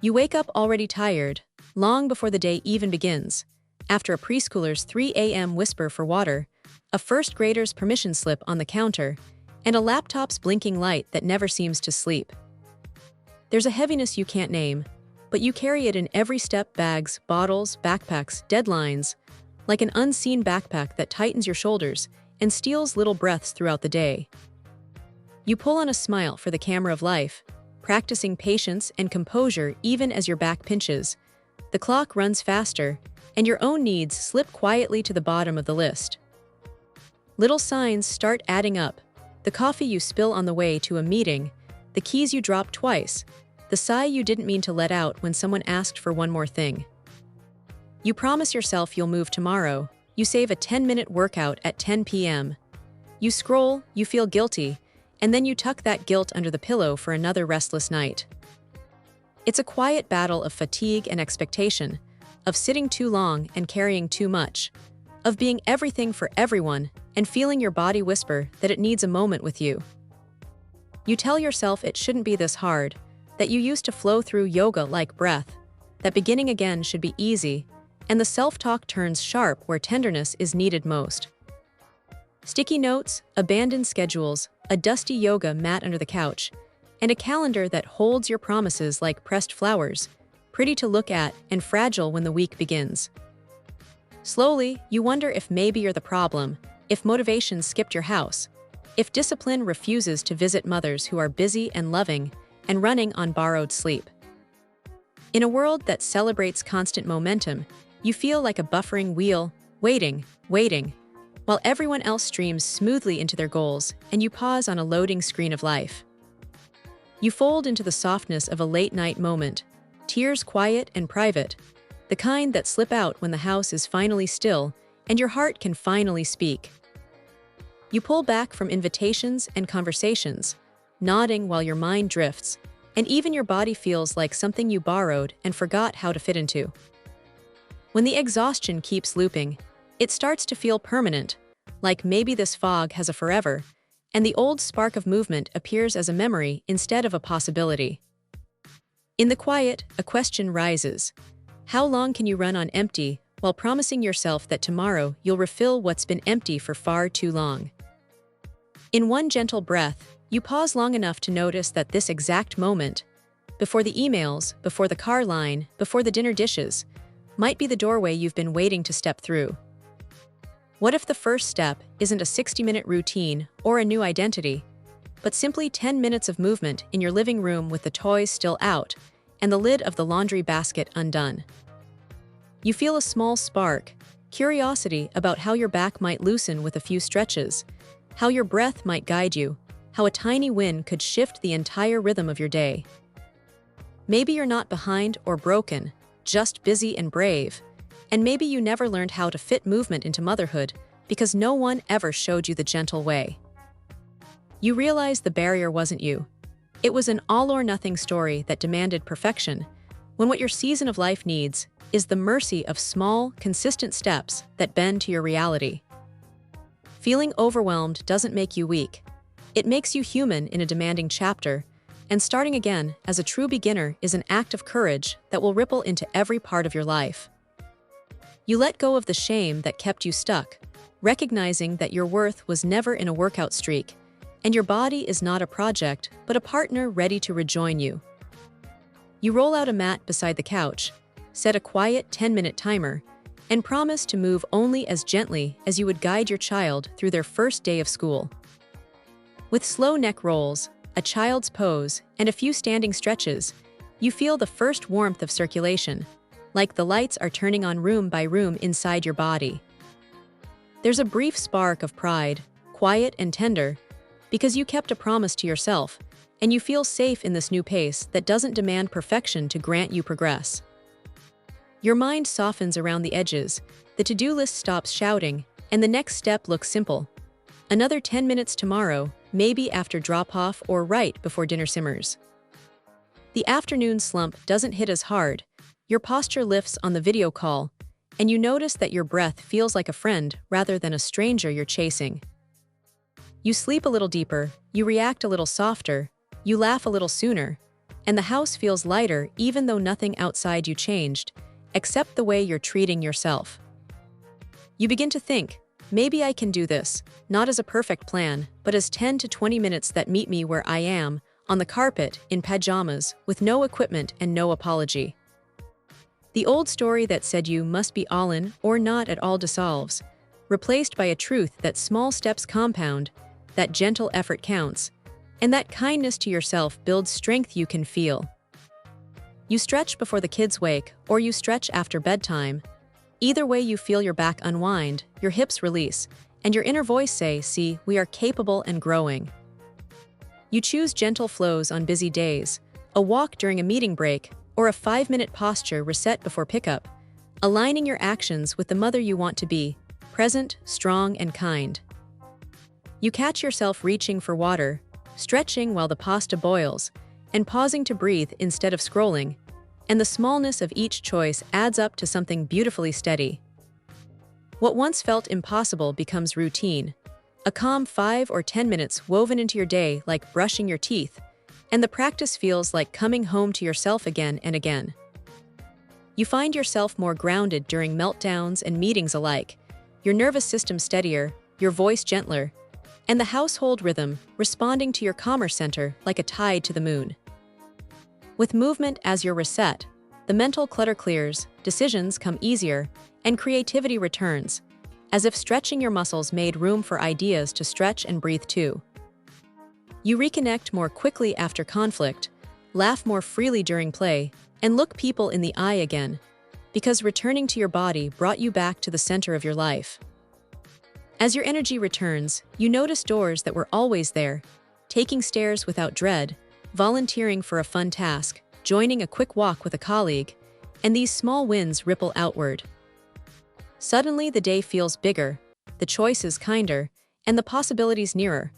You wake up already tired, long before the day even begins, after a preschooler's 3 a.m. whisper for water, a first grader's permission slip on the counter, and a laptop's blinking light that never seems to sleep. There's a heaviness you can't name, but you carry it in every step: bags, bottles, backpacks, deadlines, like an unseen backpack that tightens your shoulders and steals little breaths throughout the day. You pull on a smile for the camera of life, practicing patience and composure even as your back pinches. The clock runs faster, and your own needs slip quietly to the bottom of the list. Little signs start adding up: the coffee you spill on the way to a meeting, the keys you drop twice, the sigh you didn't mean to let out when someone asked for one more thing. You promise yourself you'll move tomorrow. You save a 10-minute workout at 10 p.m. You scroll, you feel guilty, and then you tuck that guilt under the pillow for another restless night. It's a quiet battle of fatigue and expectation, of sitting too long and carrying too much, of being everything for everyone and feeling your body whisper that it needs a moment with you. You tell yourself it shouldn't be this hard, that you used to flow through yoga like breath, that beginning again should be easy, and the self-talk turns sharp where tenderness is needed most. Sticky notes, abandoned schedules, a dusty yoga mat under the couch, and a calendar that holds your promises like pressed flowers, pretty to look at and fragile when the week begins. Slowly, you wonder if maybe you're the problem, if motivation skipped your house, if discipline refuses to visit mothers who are busy and loving and running on borrowed sleep. In a world that celebrates constant momentum, you feel like a buffering wheel, waiting, while everyone else streams smoothly into their goals and you pause on a loading screen of life. You fold into the softness of a late-night moment, tears quiet and private, the kind that slip out when the house is finally still and your heart can finally speak. You pull back from invitations and conversations, nodding while your mind drifts, and even your body feels like something you borrowed and forgot how to fit into. When the exhaustion keeps looping, it starts to feel permanent, like maybe this fog has a forever, and the old spark of movement appears as a memory instead of a possibility. In the quiet, a question rises. How long can you run on empty while promising yourself that tomorrow you'll refill what's been empty for far too long? In one gentle breath, you pause long enough to notice that this exact moment, before the emails, before the car line, before the dinner dishes, might be the doorway you've been waiting to step through. What if the first step isn't a 60-minute routine or a new identity, but simply 10 minutes of movement in your living room with the toys still out and the lid of the laundry basket undone? You feel a small spark, curiosity about how your back might loosen with a few stretches, how your breath might guide you, how a tiny win could shift the entire rhythm of your day. Maybe you're not behind or broken, just busy and brave, and maybe you never learned how to fit movement into motherhood because no one ever showed you the gentle way. You realize the barrier wasn't you. It was an all-or-nothing story that demanded perfection, when what your season of life needs is the mercy of small, consistent steps that bend to your reality. Feeling overwhelmed doesn't make you weak. It makes you human in a demanding chapter, and starting again as a true beginner is an act of courage that will ripple into every part of your life. You let go of the shame that kept you stuck, recognizing that your worth was never in a workout streak, and your body is not a project, but a partner ready to rejoin you. You roll out a mat beside the couch, set a quiet 10-minute timer, and promise to move only as gently as you would guide your child through their first day of school. With slow neck rolls, a child's pose, and a few standing stretches, you feel the first warmth of circulation, like the lights are turning on room by room inside your body. There's a brief spark of pride, quiet and tender, because you kept a promise to yourself, and you feel safe in this new pace that doesn't demand perfection to grant you progress. Your mind softens around the edges, the to-do list stops shouting, and the next step looks simple. Another 10 minutes tomorrow, maybe after drop-off or right before dinner simmers. The afternoon slump doesn't hit as hard, your posture lifts on the video call, and you notice that your breath feels like a friend rather than a stranger you're chasing. You sleep a little deeper, you react a little softer, you laugh a little sooner, and the house feels lighter even though nothing outside you changed, except the way you're treating yourself. You begin to think, maybe I can do this, not as a perfect plan, but as 10 to 20 minutes that meet me where I am, on the carpet, in pajamas, with no equipment and no apology. The old story that said you must be all in or not at all dissolves, replaced by a truth that small steps compound, that gentle effort counts, and that kindness to yourself builds strength you can feel. You stretch before the kids wake, or you stretch after bedtime. Either way, you feel your back unwind, your hips release, and your inner voice say, "See, we are capable and growing." You choose gentle flows on busy days, a walk during a meeting break, or a 5-minute posture reset before pickup, aligning your actions with the mother you want to be, present, strong, and kind. You catch yourself reaching for water, stretching while the pasta boils, and pausing to breathe instead of scrolling, and the smallness of each choice adds up to something beautifully steady. What once felt impossible becomes routine, a calm 5 or 10 minutes woven into your day like brushing your teeth, and the practice feels like coming home to yourself again and again. You find yourself more grounded during meltdowns and meetings alike, your nervous system steadier, your voice gentler, and the household rhythm responding to your calmer center like a tide to the moon. With movement as your reset, the mental clutter clears, decisions come easier, and creativity returns, as if stretching your muscles made room for ideas to stretch and breathe too. You reconnect more quickly after conflict, laugh more freely during play, and look people in the eye again, because returning to your body brought you back to the center of your life. As your energy returns, you notice doors that were always there, taking stairs without dread, volunteering for a fun task, joining a quick walk with a colleague, and these small wins ripple outward. Suddenly the day feels bigger, the choices kinder, and the possibilities nearer,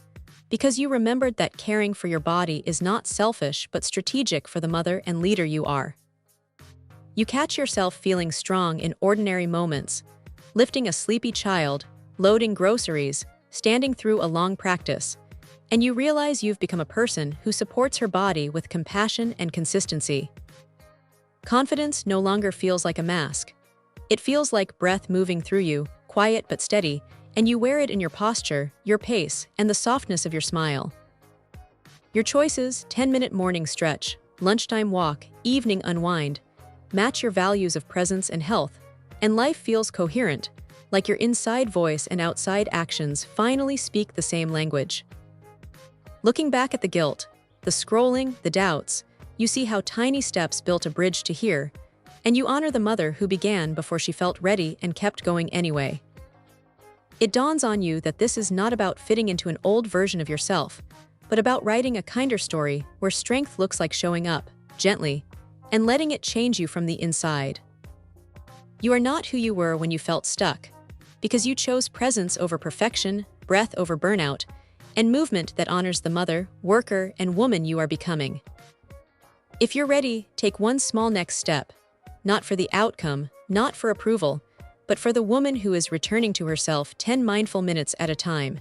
because you remembered that caring for your body is not selfish but strategic for the mother and leader you are. You catch yourself feeling strong in ordinary moments, lifting a sleepy child, loading groceries, standing through a long practice, and you realize you've become a person who supports her body with compassion and consistency. Confidence no longer feels like a mask. It feels like breath moving through you, quiet but steady, and you wear it in your posture, your pace, and the softness of your smile. Your choices, 10-minute morning stretch, lunchtime walk, evening unwind, match your values of presence and health, and life feels coherent, like your inside voice and outside actions finally speak the same language. Looking back at the guilt, the scrolling, the doubts, you see how tiny steps built a bridge to here, and you honor the mother who began before she felt ready and kept going anyway. It dawns on you that this is not about fitting into an old version of yourself, but about writing a kinder story where strength looks like showing up, gently, and letting it change you from the inside. You are not who you were when you felt stuck, because you chose presence over perfection, breath over burnout, and movement that honors the mother, worker, and woman you are becoming. If you're ready, take one small next step, not for the outcome, not for approval, but for the woman who is returning to herself 10 mindful minutes at a time.